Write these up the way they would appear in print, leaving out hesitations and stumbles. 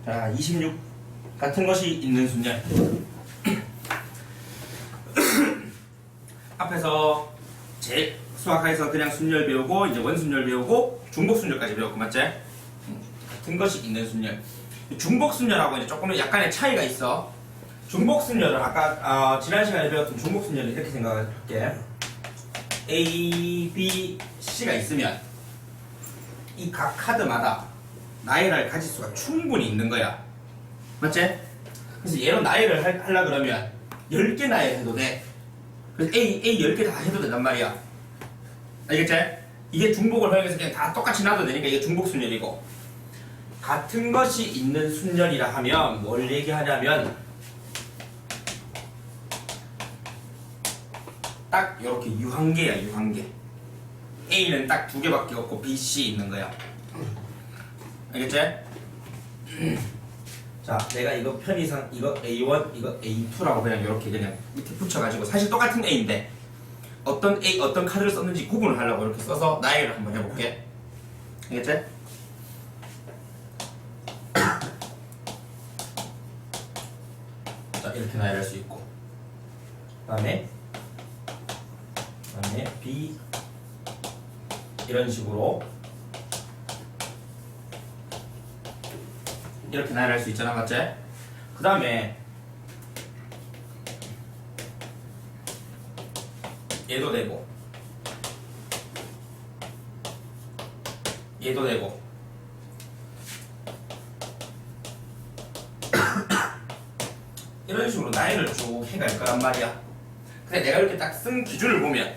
자, 26 같은 것이 있는 순열. 앞에서 제 수학학에서 그냥 순열 배우고 이제 원순열 배우고 중복순열까지 배웠고 맞지? 같은 것이 있는 순열. 중복순열하고 이제 조금 약간의 차이가 있어. 중복순열은 아까 지난 시간에 배웠던 중복순열은 이렇게 생각할게. A, B, C가 있으면 이 각 카드마다 나열할 가지수가 충분히 있는 거야. 맞지? 그래서 얘로 나열을 하려 그러면 10개 나열해도 돼. 그래서 A 10개 다 해도 된단 말이야. 알겠지? 이게 중복을 활용해서 그냥 다 똑같이 놔도 되니까 이게 중복순열이고, 같은 것이 있는 순열이라 하면 뭘 얘기하냐면 딱 이렇게 유한계야. 유한계. A는 딱 2개밖에 없고 B, C 있는 거야. 알겠지? 자, 내가 이거 편의상 이거 A1, 이거 A2라고 그냥 이렇게 그냥 밑에 붙여가지고 사실 똑같은 A인데 어떤 A, 어떤 카드를 썼는지 구분을 하려고 이렇게 써서 나열을 한번 해볼게. 알겠지? 자, 이렇게 나열할 수 있고, 그다음에 B 이런 식으로 이렇게 나열할 수 있잖아, 맞지? 그 다음에 얘도 되고 얘도 되고 이런 식으로 나열을 쭉 해갈 거란 말이야. 근데 내가 이렇게 딱 쓴 기준을 보면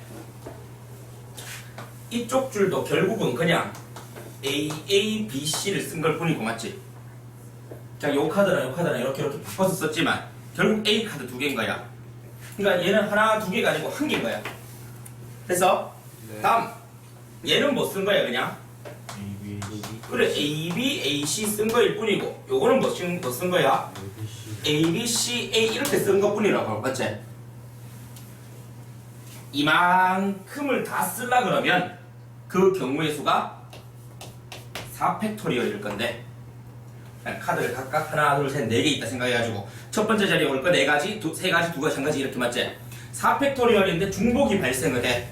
이쪽 줄도 결국은 그냥 A, B, C를 쓴 걸 뿐이고, 맞지? 자, 요 카드랑 요 카드랑 이렇게 바꿔서 썼지만 결국 A 카드 2개인 거야. 그러니까 얘는 하나, 2개가 아니고 1개인 거야. 그래서 다음 얘는 뭐 쓴 거야 그냥? 그래, A, B, A, C 쓴 거일 뿐이고, 요거는 뭐 쓴 거야? A, B, C, A 이렇게 쓴 것 뿐이라고, 맞지? 이만큼을 다 쓰려 그러면 그 경우의 수가 4팩토리얼일 건데, 카드를 각각 하나, 둘, 셋, 4개 있다 생각해가지고 첫 번째 자리에 올 거 4가지, 3가지, 2가지, 1가지 이렇게 맞지? 4팩토리얼인데 중복이 발생을 해.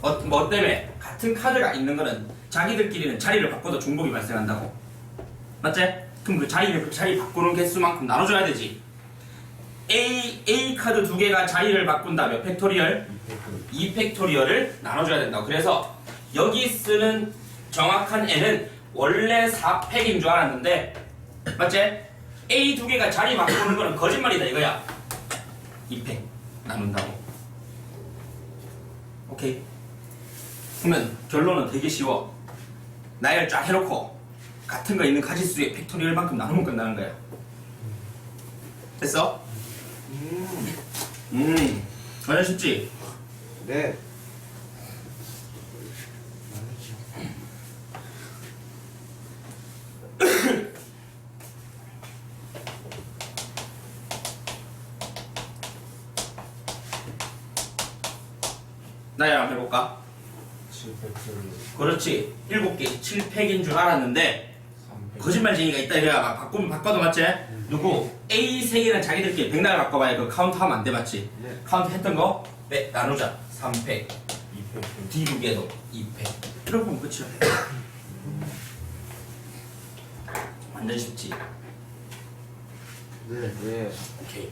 뭐 때문에? 같은 카드가 있는 거는 자기들끼리는 자리를 바꿔도 중복이 발생한다고. 맞지? 그럼 그 자리 바꾸는 개수만큼 나눠줘야 되지. A 카드 2개가 자리를 바꾼다 몇 팩토리얼? 2팩토리얼을 나눠줘야 된다고. 그래서 여기 쓰는 정확한 N은 원래 4팩인 줄 알았는데, 맞지? A 2개가 자리 바꾸는 거는 거짓말이다 이거야. 2팩 나눈다고. 오케이? 그러면 결론은 되게 쉬워. 나열 쫙 해놓고 같은 거 있는 가지수의 팩토리얼만큼 나누면 끝나는 거야. 됐어? 완전 쉽지? 네. 나열 한번 해볼까? 7팩토리얼. 그렇지. 7개 7팩인 줄 알았는데 3팩. 거짓말쟁이가 있다 이래야 막 바꿔도 맞지? 누구? A 3개는 자기들끼리 백날 바꿔봐야 그 카운트 하면 안 돼, 맞지? 네. 카운트 했던 거 나누자. 3팩. 2팩. D 2개도 2팩. 이렇게 보면 끝이야. 완전 쉽지? 네. 네. 오케이.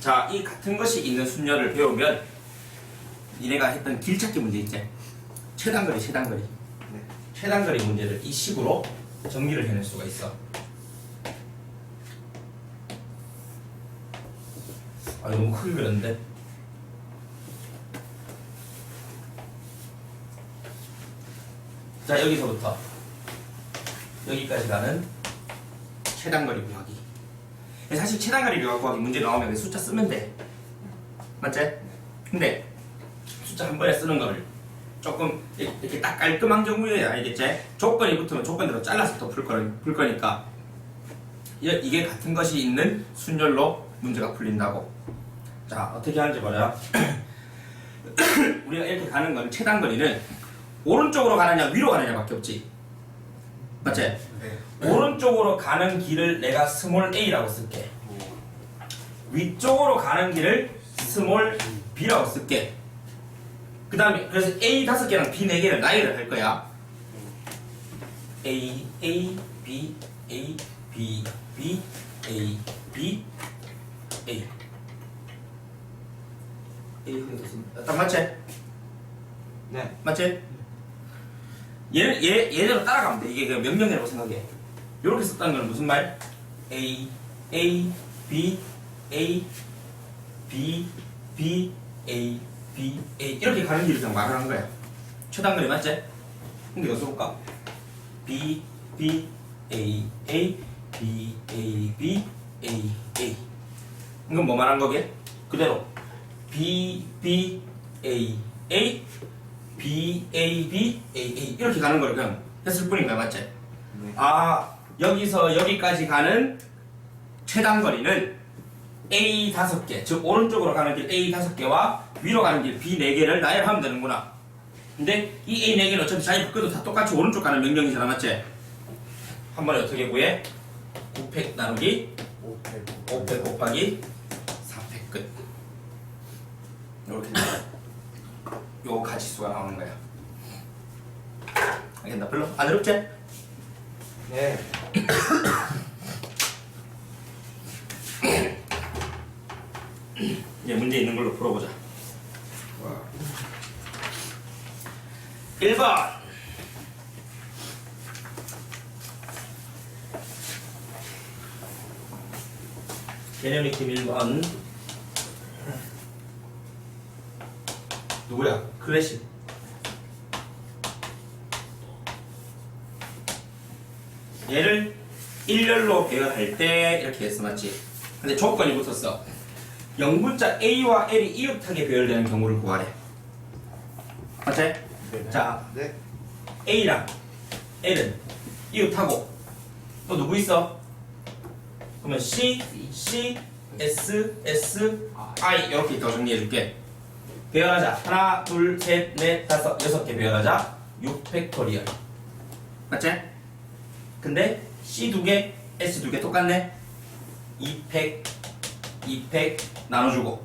자, 이 같은 것이 있는 순열을 배우면 니네가 했던 길찾기 문제 있지? 최단거리. 네. 최단거리 문제를 이 식으로 정리를 해낼 수가 있어. 아, 너무 크게 그렸는데? 자, 여기서부터 여기까지 가는 최단거리 구하기. 사실 최단거리 구하기 문제 나오면 그냥 숫자 쓰면 돼. 맞지? 근데 숫자 한 번에 쓰는 거를 조금 이렇게 딱 깔끔한 경우에 알겠지? 조건이 붙으면 조건대로 잘라서 또 풀 거니까 이게 같은 것이 있는 순열로 문제가 풀린다고. 자, 어떻게 하는지 보자. 우리가 이렇게 가는 건 최단거리는 오른쪽으로 가느냐 위로 가느냐밖에 없지. 맞지? 네. 오른쪽으로 가는 길을 내가 스몰 a라고 쓸게. 위쪽으로 가는 길을 스몰 b라고 쓸게. 그 다음에 그래서 a 5개랑 b 4개를 나열을 할 거야. a a b a b b a b a 딱 맞지? 네. 맞지? 얘대로 따라가면 돼. 이게 그냥 명령이라고 생각해. 이렇게 썼다는 건 무슨 말? A, A, B, A, B, B, A, B, A 이렇게 가는 길을 그냥 말하는 거야. 최단거리 맞지? 근데 이거 써볼까? B, B, A, A, B, A, B, A, A 이건 뭐 말한 거게? 그대로 B, B, A, A, B, A, B, A, A 이렇게 가는 걸 그냥 했을 뿐인 거야. 맞지? 네. 아 여기서 여기까지 가는 최단 거리는 A 5개 즉 오른쪽으로 가는 길 A 5개와 위로 가는 길 B 4개를 나열하면 되는구나. 근데 이 A 4개는 어차피 자기 바꿔도 다 똑같이 오른쪽 가는 명령이잖아. 맞지? 한 번에 어떻게 구해? 9팩 나누기 5팩 곱하기 4팩 끝. 이렇게 요 가지수가 나오는 거야. 알겠나? 별로 안 어렵지? 네. 이제 문제 있는 걸로 풀어보자. 1번 개념 익힘 1번 누구야? 클래식. 얘를 일렬로 배열할 때 이렇게 했어. 맞지? 근데 조건이 붙었어. 0분자 A와 L이 이웃하게 배열되는 경우를 구하래. 맞지? 네. 자, 네. A랑 L은 이웃하고 또 누구 있어? 그러면 C, C, S, S, I 이렇게 더 정리해줄게. 배열하자. 하나, 둘, 셋, 넷, 다섯, 6개 배열하자. 6팩토리얼. 맞지? 근데 C 2개, S 2개 똑같네? 2팩, 2팩 나눠주고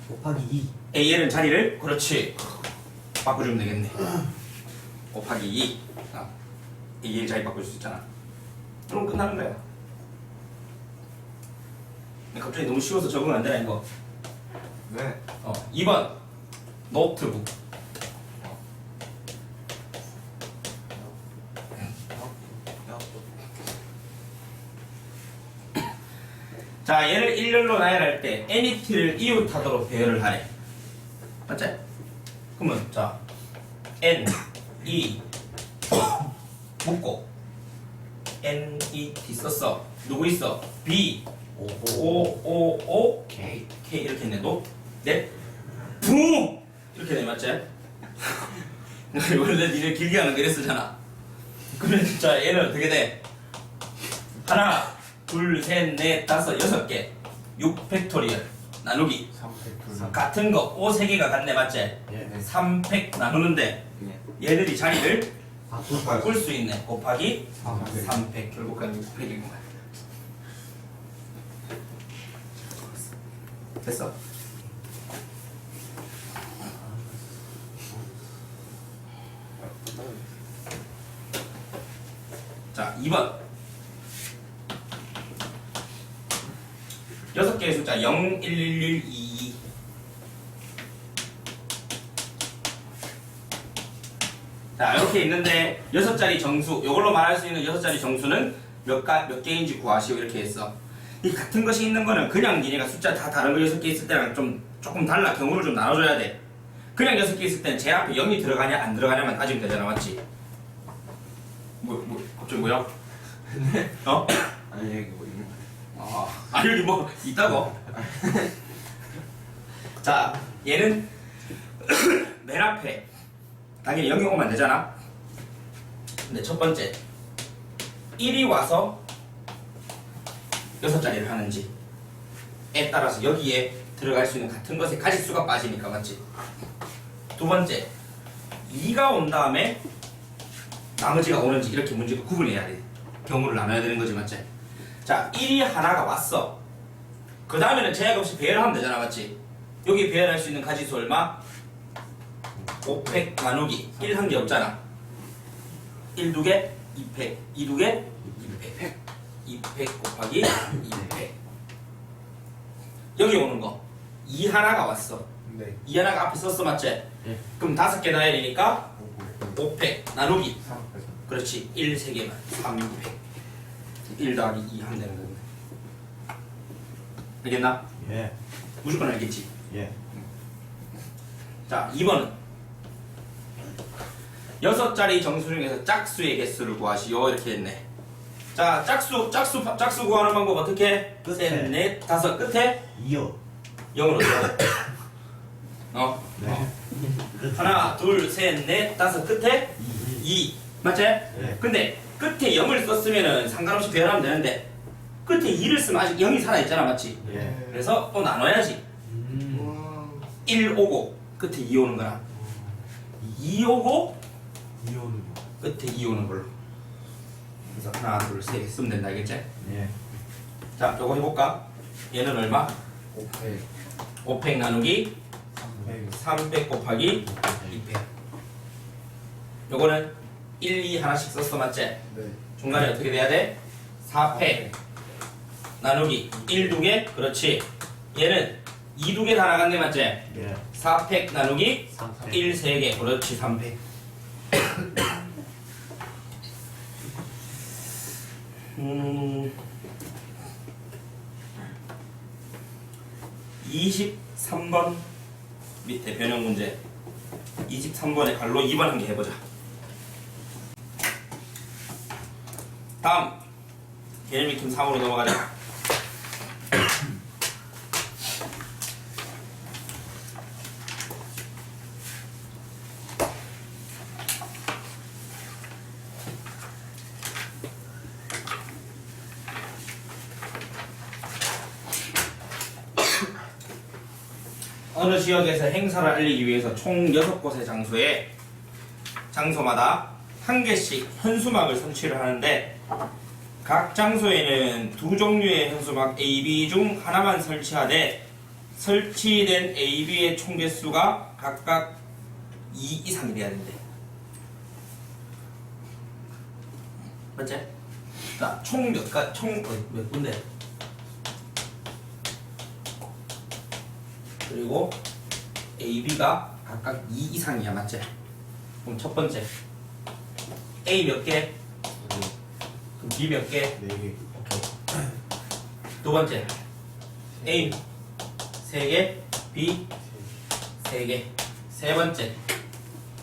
곱하기 2. AL은 자리를 그렇지 바꿔주면 되겠네. 곱하기 2 AL 자리 바꿀 수 있잖아. 그럼 끝나는 거야. 근데 갑자기 너무 쉬워서 적응 안 되나 이거? 네. 2번 노트북. 자, 얘를 일렬로 나열할 때 NET를 이웃하도록 배열을 하래. 맞지? 그러면 자 N, E 묶고 N, E, T 썼어. 누구 있어? B, O, O, O, K, K 이렇게 있네. 너, 넷, 붕 이렇게 돼. 맞지? 원래 니네 길게 하는 거 이랬었잖아. 그러면 진짜 얘는 어떻게 돼? 하나, 둘, 셋, 넷, 다섯, 6개 6팩토리얼 나누기 3팩 같은 거 O 3개가 같네. 맞지? 네. 3팩 나누는데 네. 얘들이 자리를 바꿀 바꿀 수 있네. 곱하기 3팩. 3팩 결국은 6팩인 거야. 됐어? 자 2번 6개의 숫자 0, 1, 1, 1, 2 자 이렇게 있는데 6자리 정수 이걸로 말할 수 있는 6자리 정수는 몇 개인지 구하시오. 이렇게 했어. 이 같은 것이 있는 거는 그냥 니네가 숫자 다 다른 거 6개 있을 때랑 조금 달라. 경우를 좀 나눠줘야 돼. 그냥 6개 있을 때는 제 앞에 0이 들어가냐 안 들어가냐만 따지면 되잖아. 맞지? 갑자기 뭐야? 어? 아니 여기 뭐 있는 여기 뭐 있다고? 자, 얘는 맨 앞에 당연히 0이 오면 안 되잖아. 근데 첫 번째 1이 와서 6자리를 하는지에 따라서 여기에 들어갈 수 있는 같은 것의 가짓수가 빠지니까. 맞지? 두 번째 2가 온 다음에 나머지가 오는지 이렇게 문제가 구분해야 돼. 경우를 나눠야 되는 거지, 맞지? 자, 1이 하나가 왔어. 그 다음에는 제약 없이 배열을 하면 되잖아, 맞지? 여기 배열할 수 있는 가지수 얼마? 5팩 나누기 1 한 개 없잖아. 1 2개 2팩, 2 2개 2팩, 2팩 곱하기 2팩. 여기 오는 거 2 하나가 왔어. 네. 2 하나가 앞에 썼어, 맞지? 예. 그럼 5개 나야 되니까 5팩 나누기 3. 그렇지 1 3개만 3팩 1 더하기 2 하면 되는 거네. 알겠나? 예. 무조건 알겠지? 예. 자 2번은 6자리 정수 중에서 짝수의 개수를 구하시오 이렇게 했네. 자 짝수 구하는 방법 어떻게? 끝에. 셋, 넷, 다섯 끝에 2요. 0으로 줘. 네. 하나 둘 셋 넷 다섯 끝에 2 맞지? 네. 근데 끝에 0을 썼으면은 상관없이 배열하면 되는데 끝에 2를 쓰면 아직 0이 살아있잖아, 맞지? 예. 그래서 또 나눠야지. 1 오고 끝에 2 오는 거랑 2 오고 2 오는 거. 끝에 2 오는 걸로. 그래서 하나 둘 셋 개 쓰면 된다, 알겠지? 예. 자 요거 해볼까? 얘는 얼마? 5팩. 5팩 나누기 3팩. 3팩 곱하기 2팩. 요거는 1, 2 하나씩 썼어, 맞지? 네. 중간에 어떻게 돼야 돼? 4팩 나누기 1 2개 그렇지. 얘는 2 2개 다 나갔네, 맞지? 예. 4팩 나누기 3팩. 1 3개 그렇지 3팩. 23번 밑에 변형 문제 23번에 갈로 2번 한 개 해보자. 다음 개념 익힘 3으로 넘어가자. 어느 지역에서 행사를 알리기 위해서 총 6곳의 장소마다 한 개씩 현수막을 설치를 하는데 각 장소에는 두 종류의 현수막 A, B 중 하나만 설치하되 설치된 A, B의 총 개수가 각각 2 이상이 돼야 된대. 맞지? 자, 총 몇 군데? 그리고 A, B가 각각 2 이상이야, 맞지? 그럼 첫 번째 A 몇 개? 그럼 B 몇 개? 4개. 두 번째 A 3개, B 3개. 세 번째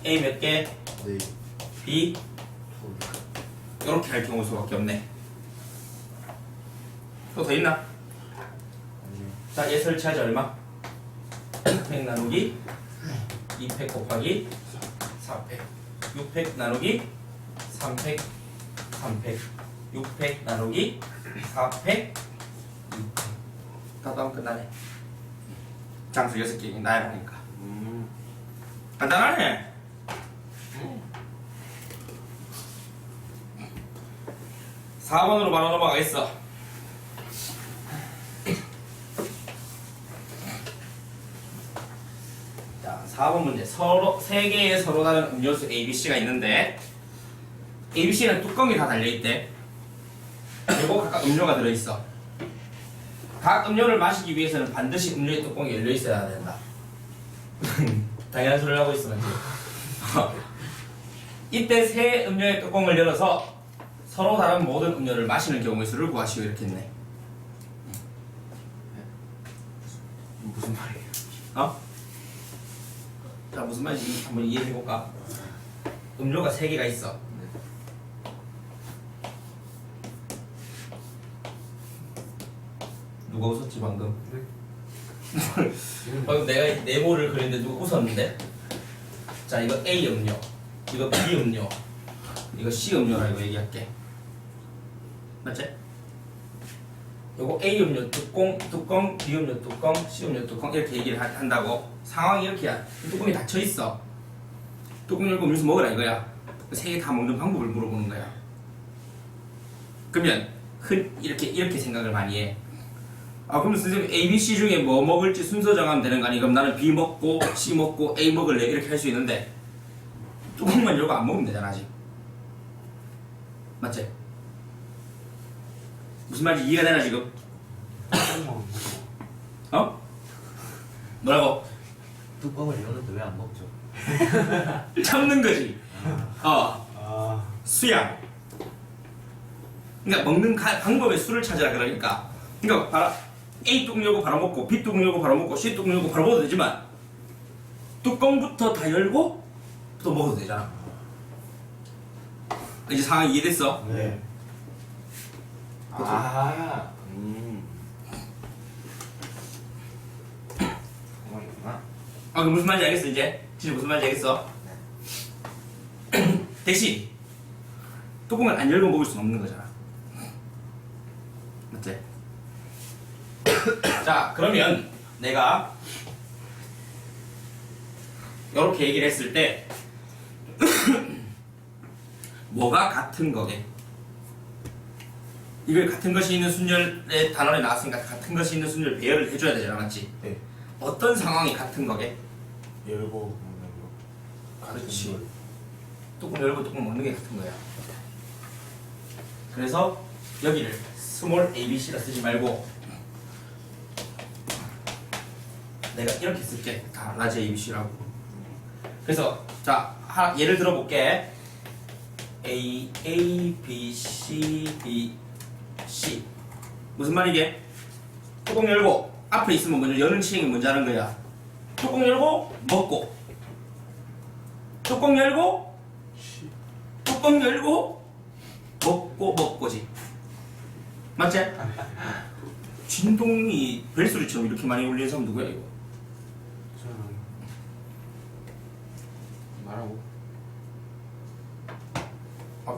A 몇 개? 4개. B 이렇게 할 경우 수밖에 없네. 또 더 있나? 자, 얘 설치하자 얼마? 6팩 나누기 2팩 곱하기 4팩 6팩 나누기 3팩 3팩 6팩 나누기 4팩 2팩 다 하면 끝나네. 장수 6개 나야 하니까 간단하네. 4번으로 바로 넘어가겠어. 자, 4번 문제. 세 개의 서로 다른 음료수 A, B, C가 있는데 A, B, C는 뚜껑이 다 달려있대. 그리고 각각 음료가 들어있어. 각 음료를 마시기 위해서는 반드시 음료의 뚜껑이 열려있어야 된다. 당연한 소리를 하고 있어, 맞지? 이때 세 음료의 뚜껑을 열어서 서로 다른 모든 음료를 마시는 경우의 수를 구하시오 이렇게 했네. 무슨 말이에요? 자, 무슨 말인지 한번 이해해볼까? 음료가 3개가 있어. 누가 웃었지 방금? 방금 내가 네모를 그렸는데 누가 웃었는데? 자, 이거 A 음료, 이거 B 음료, 이거 C 음료라고 얘기할게. 맞지? 요거 A 음료 뚜껑, B 음료 뚜껑, C 음료 뚜껑 이렇게 얘기를 한다고. 상황이 이렇게야. 뚜껑이 닫혀 있어. 뚜껑 열고 음료수 먹으라 이거야. 세 개 다 먹는 방법을 물어보는 거야. 그러면 이렇게 생각을 많이 해. 아 그럼 선생님 A, B, C 중에 뭐 먹을지 순서 정하면 되는 거 아니? 그럼 나는 B 먹고 C 먹고 A 먹을래 이렇게 할 수 있는데 뚜껑만 열고 안 먹으면 되잖아 아직. 맞지? 무슨 말인지 이해가 되나 지금? 어? 뭐라고? 뚜껑을 여는데 왜 안 먹죠? 참는 거지. 어 아, 수양. 그러니까 먹는 방법의 수를 찾으라 그러니까. 그러니까 바로 A 뚜껑 열고 바로 먹고 B 뚜껑 열고 바로 먹고 C 뚜껑 열고 바로 먹어도 되지만 뚜껑부터 다 열고 또 먹어도 되잖아. 이제 상황 이해됐어? 네. 아, 그만이구나. 아, 그 무슨 말인지 알겠어 이제? 진짜 무슨 말인지 알겠어? 대신 뚜껑을 안 열고 먹을 수는 없는 거잖아. 맞지? 자, 그러면 내가 이렇게 얘기를 했을 때 뭐가 같은 거게? 이걸 같은 것이 있는 순열의 단원에 나왔으니까 같은 것이 있는 순열 배열을 해줘야 되잖아, 맞지? 네. 어떤 상황이 같은 거게? 열고 먹는 거. 그렇지. 뚜껑 열고 뚜껑 먹는 게 같은 거야. 그래서 여기를 스몰 ABC라 쓰지 말고 내가 이렇게 쓸게. 다 라지 ABC라고. 그래서 자 예를 들어볼게. A, B, C, D, C. 무슨 말이게? 뚜껑 열고 앞에 있으면 먼저 여는 시행이 먼저 하는 거야. 뚜껑 열고 먹고 뚜껑 열고 뚜껑 열고 먹고 먹고지. 맞지? 진동이 벨소리처럼 이렇게 많이 울리는 사람 누구야 이거? 저는 말하고.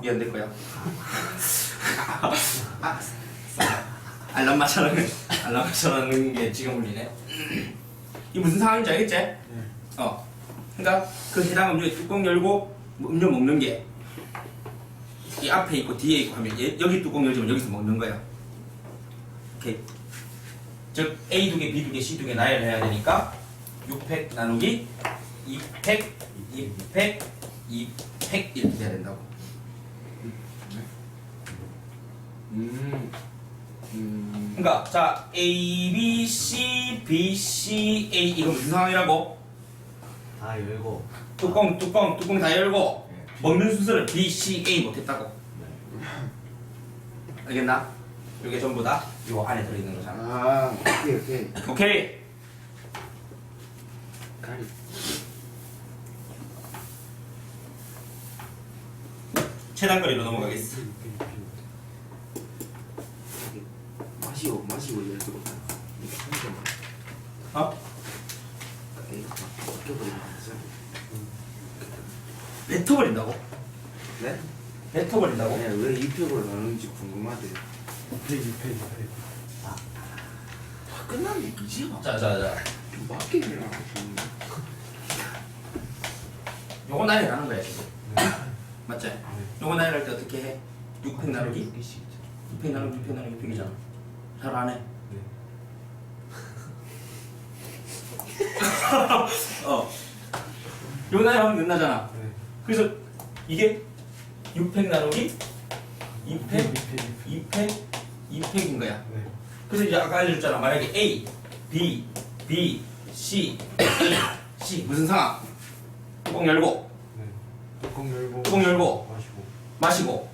미안 될 거야. 알람 맞춰놓는 게 지금 울리네. 이 무슨 상황인지 알겠지? 네. 그러니까 그 해당 음료에 뚜껑 열고 음료 먹는 게 이 앞에 있고 뒤에 있고 하면 여기 뚜껑 열지면 여기서 먹는 거야. 오케이. 즉 A 두 개, B 두 개, C 두 개 나열해야 되니까 6팩 나누기 2팩, 2팩, 2팩 이렇게 돼야 된다고. 그러니까 자 A, B, C, B, C, A 이거 무슨 상황이라고? 다 열고. 뚜껑 다 열고 먹는 순서를 B, C, A 못했다고. 알겠나? 이게 전부 다 요 안에 들어있는 거잖아. 아, 오케이. 오케이. 가리. 최단거리로 넘어가겠어. 마시고 열고. 어? 뱉어버린다고? 네? 뱉어버린다고? 네, 왜 입력으로 나누는지 궁금하대. 6팩, 6팩, 6팩. 다 끝난 얘기지? 자자자. 맞게 그냥. 요거 나열하는 거야 지금. 네. 맞지? 요거 나열할 때 어떻게 해? 6팩 나누기? 6팩 나누기 6팩 나누기 6팩이잖아. 잘 안 해. 네. 요 나열하면 끝나잖아. 네. 그래서 이게 6팩 나누기 2팩, 2팩, 2팩, 2팩인 거야. 네. 그래서 이제 아까 알려줬잖아. 만약에 A, B, B, C, A, C 무슨 상황? 뚜껑 열고 네. 뚜껑 열고. 뚜껑 열고 마시고. 마시고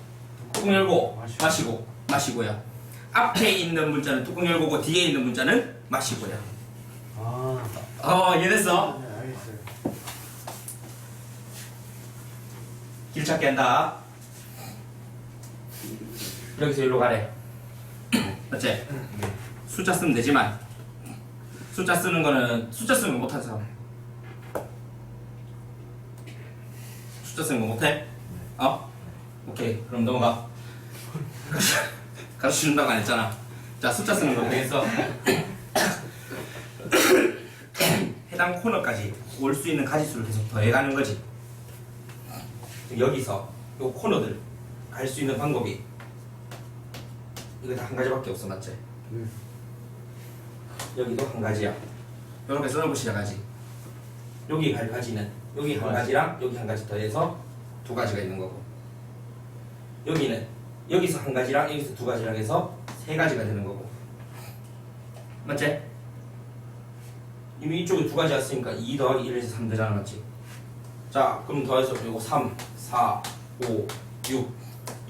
뚜껑 열고 마시고. 마시고야. 앞에 있는 문자는 뚜껑 열고고 뒤에 있는 문자는 마시고야. 아. 이해됐어? 네, 알겠어요. 길 찾기 한다. 여기서 여기로 가래. 맞지? 네. 숫자 쓰면 되지만 숫자 쓰는 거 못하는 사람. 숫자 쓰는 거 못해? 오케이. 그럼 넘어가. 가르쳐 준다고 안 했잖아. 자, 숫자 쓰는 거 되겠어? 해당 코너까지 올 수 있는 가지수를 계속 더해가는 거지. 여기서 요 코너들 갈 수 있는 방법이 이거 다 한 가지밖에 없어, 맞지? 네. 여기도 한 가지야. 이렇게 써놓고 시작하지. 여기 갈 가지는 여기 한 가지랑 여기 한 가지 더해서 두 가지가 있는 거고, 여기는 여기서 한 가지랑 여기서 두 가지랑 해서 세 가지가 되는 거고, 맞지? 이미 이쪽에 두 가지 왔으니까 2 더하기 1에서 3 되잖아, 맞지? 자, 그럼 더해서 이거 3, 4, 5,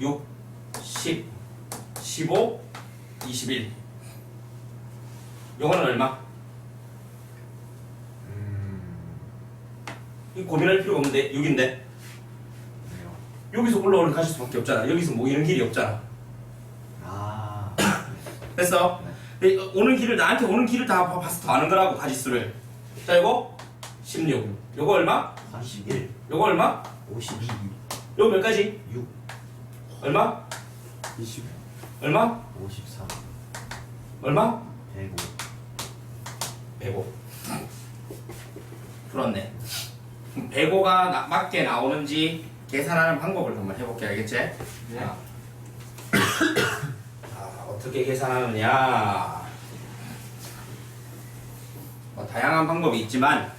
6, 10, 15, 21. 요거는 얼마? 이 고민할 필요가 없는데 6인데 네요. 여기서 올라오는 가실 수밖에 없잖아. 여기서 뭐 이런 길이 없잖아. 아. 됐어? 근데 오는 길을 나한테 오는 길을 다 봐서 더 아는 거라고, 가지수를. 자, 이거 16. 요거 얼마? 31. 요거 얼마? 52. 요거 몇 가지? 6. 얼마? 20. 얼마? 53. 얼마? 105. 105. 풀었네. 105가 맞게 나오는지 계산하는 방법을 한번 해볼게. 알겠지? 네. 자, 어떻게 계산하느냐. 다양한 방법이 있지만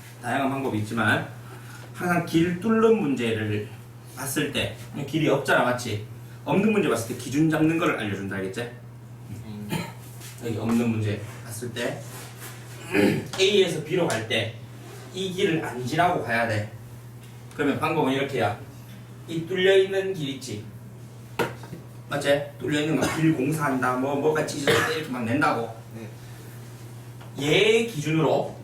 항상 길 뚫는 문제를 봤을 때 길이 없잖아, 맞지? 없는 문제 봤을 때 기준 잡는 걸 알려준다, 알겠지? 여기 없는 문제 봤을 때 A에서 B로 갈 때 이 길을 안 지나고 가야 돼. 그러면 방법은 이렇게야. 이 뚫려 있는 길 있지, 맞지? 뚫려 있는 거 길 공사한다, 뭐가 찢어질 때 이렇게 막 낸다고. 네. 얘 기준으로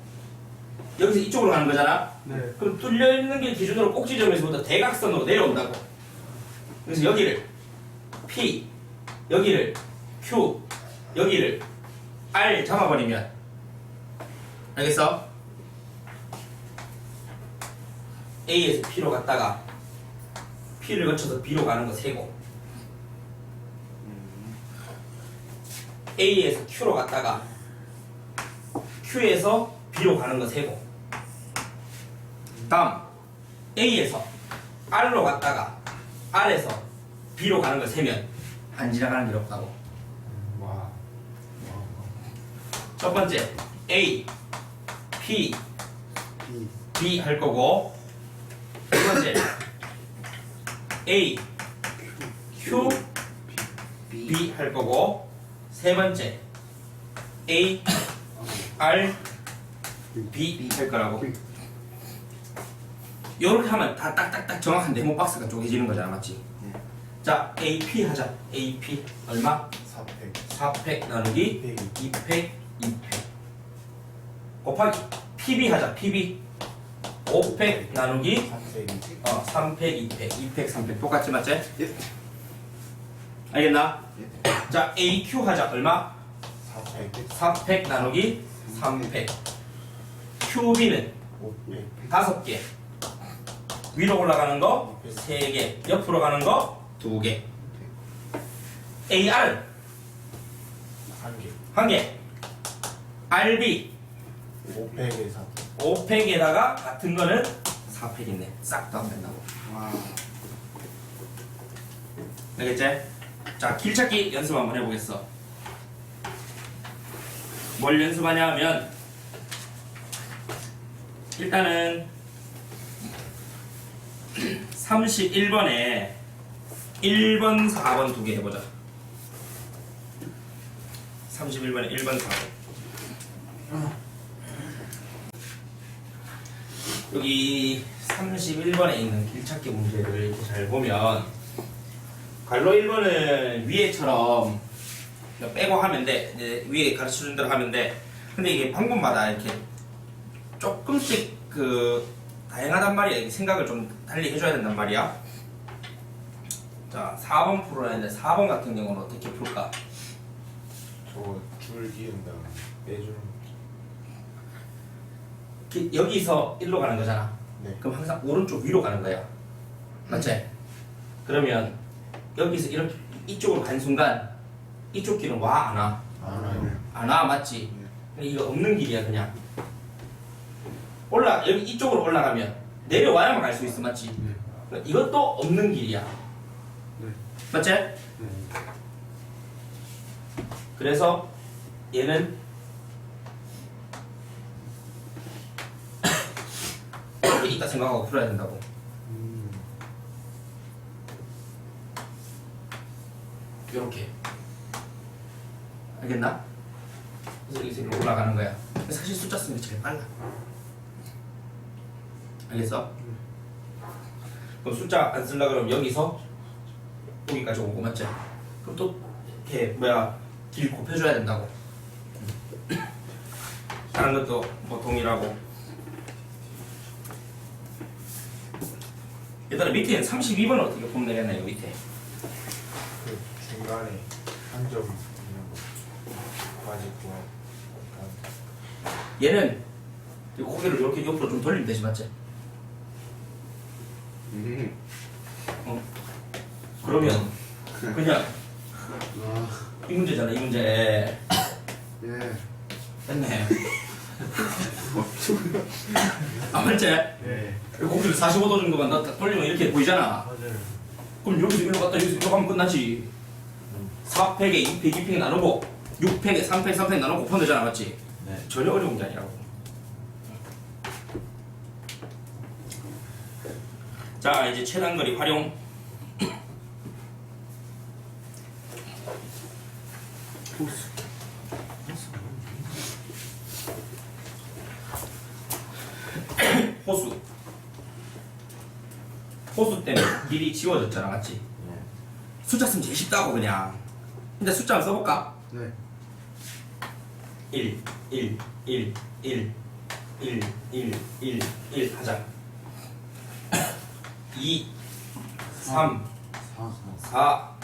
여기서 이쪽으로 가는 거잖아. 네. 그럼 뚫려 있는 길 기준으로 꼭지점에서부터 대각선으로 내려온다고. 그래서 여기를 P, 여기를 Q, 여기를 R 잡아버리면, 알겠어? A에서 P로 갔다가 P를 거쳐서 B로 가는 거 세고, A에서 Q로 갔다가 Q에서 B로 가는 거 세고, 다음 A에서 R로 갔다가 R에서 B로 가는 걸 세면 안 지나가는 길 없다고. 와. 첫 번째 A, P, B. B 할 거고, 두 번째 A, Q, B 할 거고, 세 번째 A, R, B 할 거라고. 요렇게 하면 다 딱딱딱 정확한 네모 박스가 쪼개지는 거잖아, 맞지? 네. 자, AP 하자. AP 얼마? 400. 4팩 나누기 2팩 2팩 곱하기 PB 하자. PB 5팩 나누기 3팩 2팩 2팩 3팩 똑같지, 맞지? 예. 알겠나? 예. 자, AQ 하자. 얼마? 400. 4팩 나누기 3팩. QB는 500. 5개, 위로 올라가는 거 3개, 옆으로 가는 거 2개. AR 1개. 1개. RB 500에서 5팩에다가 같은 거는 4팩 있네. 싹 다 하면 된다고. 와. 알겠지? 자, 길찾기 연습 한번 해보겠어. 뭘 연습하냐 하면, 일단은 31번에 1번, 4번 두 개 해보자. 31번에 1번, 4번. 여기 31번에 있는 길찾기 문제를 이렇게 잘 보면, 갈로 1번은 위에처럼 빼고 하면 돼. 이제 위에 가르쳐준 대로 하면 돼. 근데 이게 방법마다 이렇게 조금씩 다양하단 말이야. 이게 생각을 좀 달리 해줘야 된단 말이야. 자, 4번 풀어야 하는데 4번 같은 경우는 어떻게 풀까? 저줄 이은 다음에 빼주는. 여기서 1로 가는 거잖아. 네. 그럼 항상 오른쪽 위로 가는 거야. 맞지? 그러면 여기서 이렇게 이쪽으로 간 순간 이쪽 길은 와, 안 와? 알아요. 안 와, 맞지? 근데 이거 없는 길이야, 그냥. 여기 이쪽으로 올라가면 내려와야만 갈 수 있어, 맞지? 네. 이것도 없는 길이야. 네. 맞지? 네. 그래서 얘는 이렇게 있다 생각하고 풀어야 된다고. 이렇게. 알겠나? 그래서 여기서 이렇게 올라가는 거야. 근데 사실 숫자 쓰는 게 제일 빨라. 알겠어? 그럼 숫자 안 쓰려고 그러면 여기서 여기까지 오고 맞지? 그럼 또 이렇게 길 곱해줘야 된다고. 다른 것도 뭐 동일하고. 일단 밑에는 32번을 어떻게 보면 되겠나 요 밑에. 그 중간에 한 점 있는 거 가지고 얘는 이 고개를 이렇게 옆으로 좀 돌리면 되지 맞지? 그러면 그냥 이 문제잖아 이 문제. 예. 됐네. 아 맞지? 네 고개를 45도 정도만 딱 돌리면 이렇게 보이잖아. 맞아요. 그럼 여기서 일로 갔다 여기서 일로 가면 끝나지. 4팩에 2팩 2팩 나누고 6팩에 3팩 3팩 나누고 곱하면 되잖아 맞지? 네. 전혀 어려운 게 아니라고. 자 이제 최단거리 활용. 호수. 호수 때문에 길이 지워졌잖아 맞지? 네. 숫자 쓰면 제일 쉽다고 그냥. 근데 숫자 한번 써볼까? 네. 1, 1, 1, 1, 1, 1, 1, 1 하자. 2, 3, 4,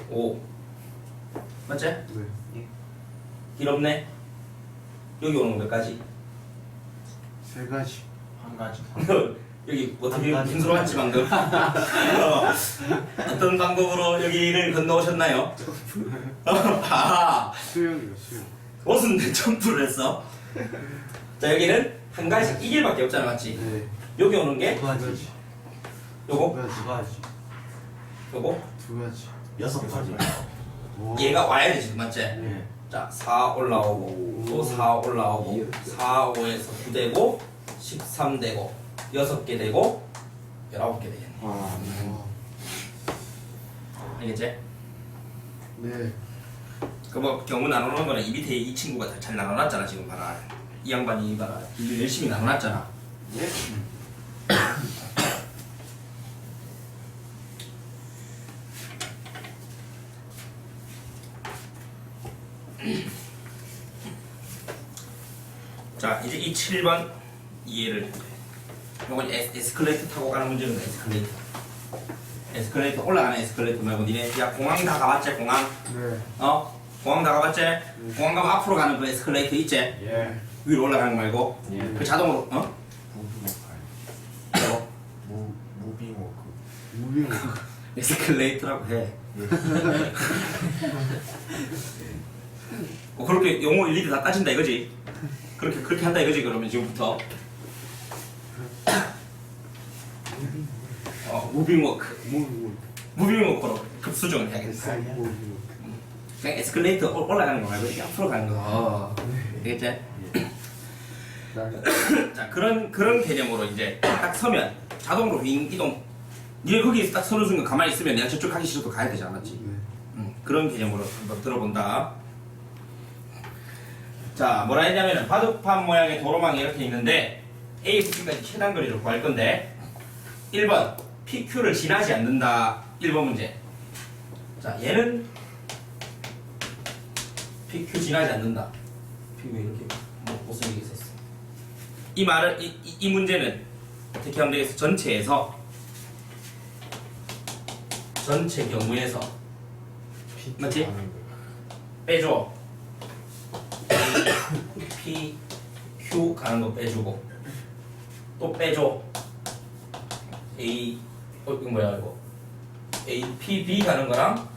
5 맞지? 네. 길 없네? 여기 오는 것까지. 세 가지. 한 가지. 여기 어떻게 무슨 소리 했지 방금? 어떤 방법으로 여기를 건너오셨나요? 아, 수영이요, 수영. 무슨 점프를 했어? 자 여기는 한 가지 이 길밖에 없잖아 맞지? 네. 여기 오는 게 두 가지. 요거 두 가지. 요거 두 가지. 6가지. 오. 얘가 와야 되지 맞지? 네. 자 4 올라오고 또 4 올라오고 4, 5에서 9 되고 13 되고 6개 되고 19개 되겠네. 아. 알겠지? 네. 그 뭐 경우 나누는 거는 이 밑에 이 친구가 잘 나눠놨잖아 지금 봐라. 이 양반이 봐라 일을 열심히 나눠놨잖아. 네. 자 이제 이 7번 이해를. 이건 에스컬레이터 타고 가는 문제는 에스컬레이터. 에스컬레이터 올라가는 에스컬레이터 말고 니네 야 공항 다 가봤지 공항? 네. 공항 다 가봤지? 공항 가면 앞으로 가는 그 에스컬레이터 있지? 예. 위로 올라가는 거 말고 예. 그 자동으로 무빙워크. 무빙워크. 무빙. 에스컬레이터라고 해. 그렇게 용어 일일이 다 따진다 이거지? 그렇게 한다 이거지 그러면 지금부터. 무빙워크. 무빙워크로 급수정을 해야겠어. 무빙. 그냥 에스컬레이터 올라가는 거 말고 이렇게 앞으로 가는 거. 알겠지? 자 그런 개념으로 이제 딱 서면 자동으로 윙 이동. 니가 거기 딱 서는 순간 가만히 있으면 내가 저쪽 가기 싫어도 가야 되지 않았지? 네. 그런 개념으로 한번 들어본다. 자 뭐라 했냐면은 바둑판 모양의 도로망이 이렇게 있는데 A부터까지 최단거리를 구할 건데 1번 PQ를 지나지 않는다. 1번 문제. 자 얘는 PQ 지나지 않는다. PQ 왜 이렇게 못생기게 썼어? 이 말은 이 문제는 어떻게 하면 되겠어? 전체 경우에서 맞지? 빼줘. P, Q 가는 거 빼주고 또 빼줘. A 이거 뭐야 이거 A, P, B 가는 거랑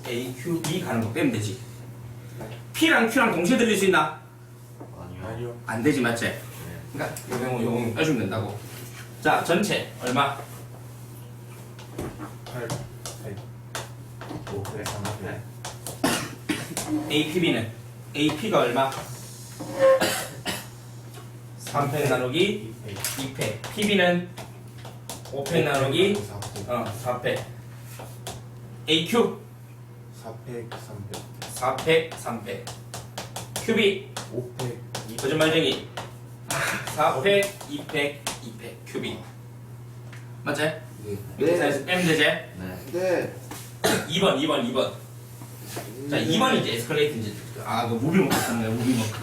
A, Q, B 가는 거 빼면 되지. P랑 Q랑 동시에 들릴 수 있나? 아니요. 안 되지 맞지? 그러니까 요 경우 빼주면 된다고. 자 전체 얼마? 8 5 그래 3 APB는 AP가 얼마? 3팩 나누기 2팩. PB는 5팩 나누기 4팩. AQ 4팩 3팩 4팩 3팩. QB 5팩 2팩 거짓말쟁이 4팩 2팩 2팩. QB 맞지? 계산해서 M 되지? 네. 2번. 자 2번이 이제 에스컬레이트 이제 그 무빙워크 같네. 무빙워크.